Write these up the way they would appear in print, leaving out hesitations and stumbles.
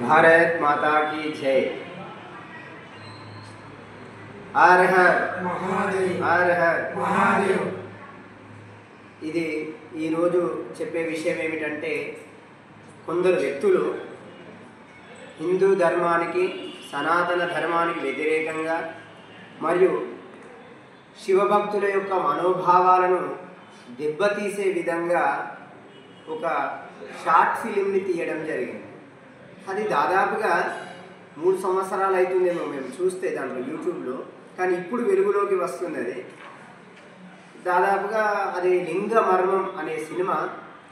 भारत माता की जय। हर हर महादेव हर हर महादेव। ఇది ఈరోజు చెప్పే విషయం ఏమిటంటే, కొందరు వ్యక్తులు హిందూ ధర్మానికి సనాతన ధర్మానికి వ్యతిరేకంగా మరియు శివభక్తుల యొక్క మనోభావాలను దెబ్బతీసే విధంగా ఒక షార్ట్ ఫిలింని తీయడం జరిగింది. అది దాదాపుగా 3 సంవత్సరాలు అవుతుందేమో మేము చూస్తే దాంట్లో యూట్యూబ్లో, కానీ ఇప్పుడు వెలుగులోకి వస్తుంది. అది దాదాపుగా అది లింగ మర్మం అనే సినిమా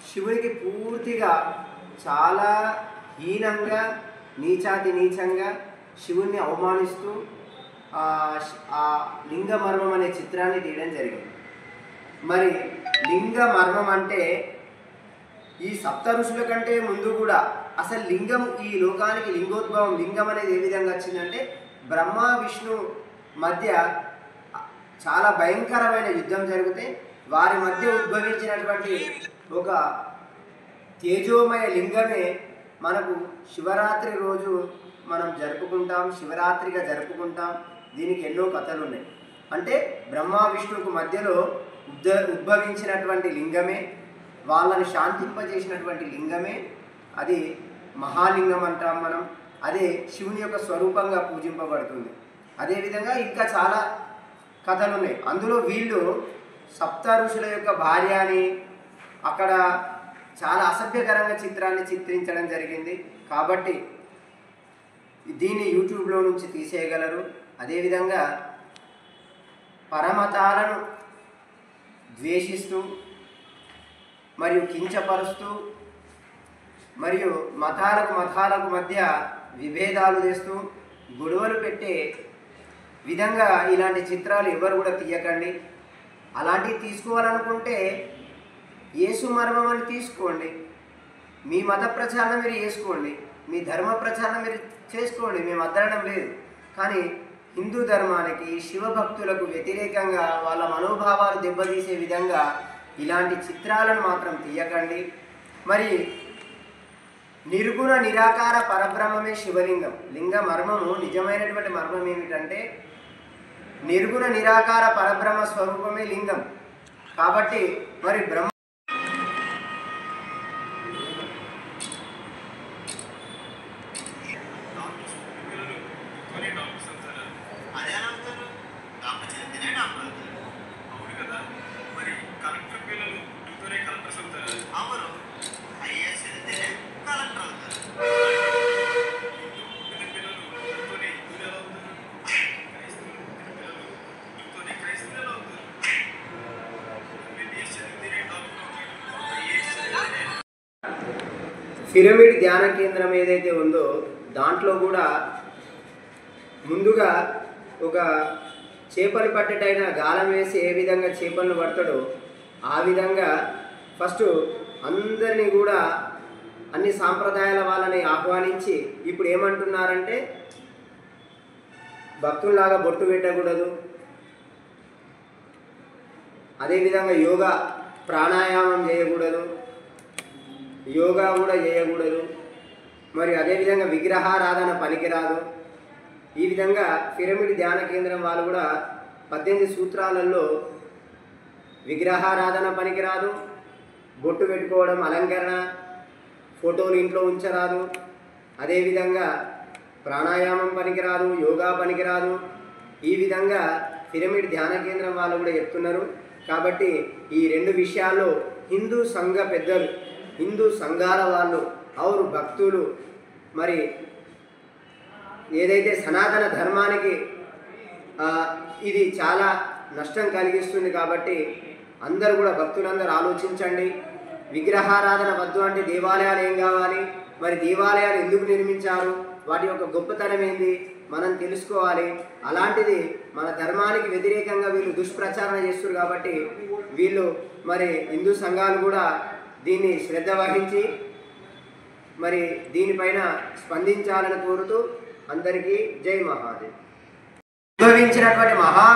శివునికి పూర్తిగా చాలా హీనంగా నీచాతి నీచంగా శివుణ్ణి అవమానిస్తూ ఆ లింగ మర్మం అనే చిత్రాన్ని తీయడం జరిగింది. మరి లింగ మర్మం అంటే ఈ సప్త ఋషుల కంటే ముందు కూడా అసలు లింగం ఈ లోకానికి లింగోద్భవం, లింగం అనేది ఏ విధంగా వచ్చిందంటే బ్రహ్మ విష్ణు మధ్య చాలా భయంకరమైన యుద్ధం జరిగితే వారి మధ్య ఉద్భవించినటువంటి ఒక తేజోమయ లింగమే మనకు శివరాత్రి రోజు మనం జరుపుకుంటాం, శివరాత్రిగా జరుపుకుంటాం. దీనికి ఎన్నో కథలు ఉన్నాయి. అంటే బ్రహ్మ విష్ణువుకు మధ్యలో ఉద్భవించినటువంటి లింగమే, వాళ్ళని శాంతింపజేసినటువంటి లింగమే, అది మహాలింగం అంటాం మనం. అదే శివుని యొక్క స్వరూపంగా పూజింపబడుతుంది. అదేవిధంగా ఇంకా చాలా కథలు ఉన్నాయి. అందులో వీళ్ళు సప్త ఋషుల యొక్క భార్య అని అక్కడ చాలా అసభ్యకరంగా చిత్రాన్ని చిత్రించడం జరిగింది. కాబట్టి దీన్ని యూట్యూబ్లో నుంచి తీసేయగలరు. అదేవిధంగా పరమతాలను ద్వేషిస్తూ మరియు కించపరుస్తూ మరియు మతాలకు మధ్య విభేదాలు తెస్తూ గొడవలు పెట్టే విధంగా ఇలాంటి చిత్రాలు ఎవరు కూడా తీయకండి. అలాంటివి తీసుకోవాలనుకుంటే యేసు మర్మం అని తీసుకోండి. మీ మత ప్రచారం మీరు చేసుకోండి, మీ ధర్మ ప్రచారం మీరు చేసుకోండి, మేము అద్దరడం లేదు. కానీ హిందూ ధర్మానికి శివభక్తులకు వ్యతిరేకంగా వాళ్ళ మనోభావాలు దెబ్బతీసే విధంగా ఇలాంటి చిత్రాలను మాత్రం తీయకండి. మరి నిర్గుణ నిరాకార పరబ్రహ్మమే శివలింగం. లింగ మర్మము నిజమైనటువంటి మర్మం ఏమిటంటే నిర్గుణ నిరాకార పరబ్రహ్మ స్వరూపమే లింగం. కాబట్టి మరి బ్రహ్మ పిరమిడ్ ధ్యాన కేంద్రం ఏదైతే ఉందో దాంట్లో కూడా ముందుగా ఒక చేపలు పట్టేటైనా గాలం వేసి ఏ విధంగా చేపలను పడతాడో ఆ విధంగా ఫస్ట్ అందరినీ కూడా అన్ని సాంప్రదాయాల వాళ్ళని ఆహ్వానించి ఇప్పుడు ఏమంటున్నారంటే భక్తుల్లాగా బొట్టు పెట్టకూడదు, అదేవిధంగా యోగా ప్రాణాయామం చేయకూడదు, యోగా కూడా చేయకూడదు, మరి అదేవిధంగా విగ్రహారాధన పనికిరాదు. ఈ విధంగా పిరమిడ్ ధ్యాన కేంద్రం వాళ్ళు కూడా 18 సూత్రాలలో విగ్రహారాధన పనికిరాదు, బొట్టు పెట్టుకోవడం అలంకరణ, ఫోటోలు ఇంట్లో ఉంచరాదు, అదేవిధంగా ప్రాణాయామం పనికిరాదు, యోగా పనికిరాదు. ఈ విధంగా పిరమిడ్ ధ్యాన కేంద్రం వాళ్ళు కూడా చెప్తున్నారు. కాబట్టి ఈ 2 విషయాల్లో హిందూ సంఘ పెద్దలు, హిందూ సంఘాల వాళ్ళు అవురు భక్తులు మరి ఏదైతే సనాతన ధర్మానికి ఇది చాలా నష్టం కలిగిస్తుంది. కాబట్టి అందరూ కూడా భక్తులందరూ ఆలోచించండి. విగ్రహారాధన వద్దు అంటే దేవాలయాలు ఏం కావాలి, మరి దేవాలయాలు ఎందుకు నిర్మించారు, వాటి యొక్క గొప్పతనం ఏంది మనం తెలుసుకోవాలి. అలాంటిది మన ధర్మానికి వ్యతిరేకంగా వీళ్ళు దుష్ప్రచారణ చేస్తున్నారు. కాబట్టి వీళ్ళు మరి హిందూ సంఘాలు కూడా దీన్ని శ్రద్ధ వహించి మరి దీనిపైన స్పందించాలని కోరుతూ అందరికీ జై మహాదేవ్. ఉద్భవించినటువంటి మహా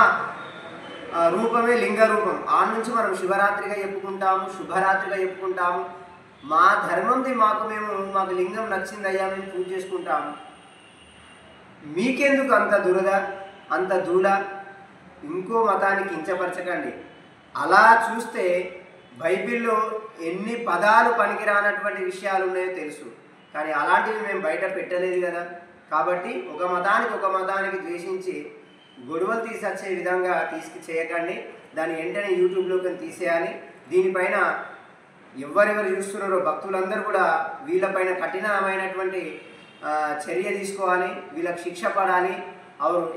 రూపమే లింగ రూపం. ఆ నుంచి మనం శివరాత్రిగా చెప్పుకుంటాము, శుభరాత్రిగా చెప్పుకుంటాము. మా ధర్మంది మాకు లింగం నచ్చిందయ్యా, మేము పూజ చేసుకుంటాం, మీకెందుకు అంత దురద, అంత దూల? ఇంకో మతాన్ని కించపరచకండి. అలా చూస్తే బైబిల్లో ఎన్ని పదాలు పనికిరానటువంటి విషయాలు ఉన్నాయో తెలుసు, కానీ అలాంటివి మేము బయట పెట్టలేదు కదా. కాబట్టి ఒక మతానికి ద్వేషించి గొడవలు తీసుకొచ్చే విధంగా చేయకండి. దాన్ని వెంటనే యూట్యూబ్లోకి తీసేయాలి. దీనిపైన ఎవరెవరు చూస్తున్నారో భక్తులందరూ కూడా వీళ్ళపైన కఠినమైనటువంటి చర్య తీసుకోవాలి, వీళ్ళకి శిక్ష పడాలి.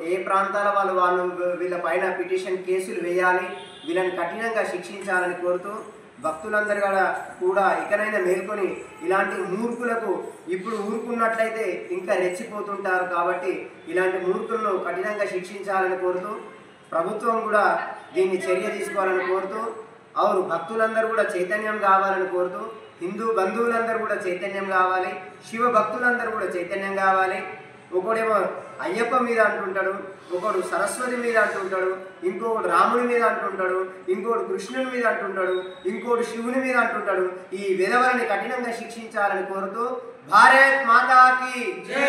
ఏ ప్రాంతాల వాళ్ళు వీళ్ళపైన పిటిషన్ కేసులు వేయాలి, వీళ్ళని కఠినంగా శిక్షించాలని కోరుతూ భక్తులందరూ కూడా ఇకనైనా మేల్కొని ఇలాంటి మూర్ఖులకు ఇప్పుడు ఊరుకున్నట్లయితే ఇంకా రెచ్చిపోతుంటారు. కాబట్టి ఇలాంటి మూర్ఖులను కఠినంగా శిక్షించాలని కోరుతూ ప్రభుత్వం కూడా దీన్ని చర్య తీసుకోవాలని కోరుతూ భక్తులందరూ కూడా చైతన్యం కావాలని కోరుతూ హిందూ బంధువులందరూ కూడా చైతన్యం కావాలి, శివ భక్తులందరూ కూడా చైతన్యం కావాలి. ఒకడేమో అయ్యప్ప మీద అంటుంటాడు, ఒకడు సరస్వతి మీద అంటుంటాడు, ఇంకొకడు రాముని మీద అంటుంటాడు, ఇంకోడు కృష్ణుని మీద అంటుంటాడు, ఇంకోడు శివుని మీద అంటుంటాడు. ఈ విధవలని కఠినంగా శిక్షించాలని కోరుతూ భారత్ మాతాకి జై.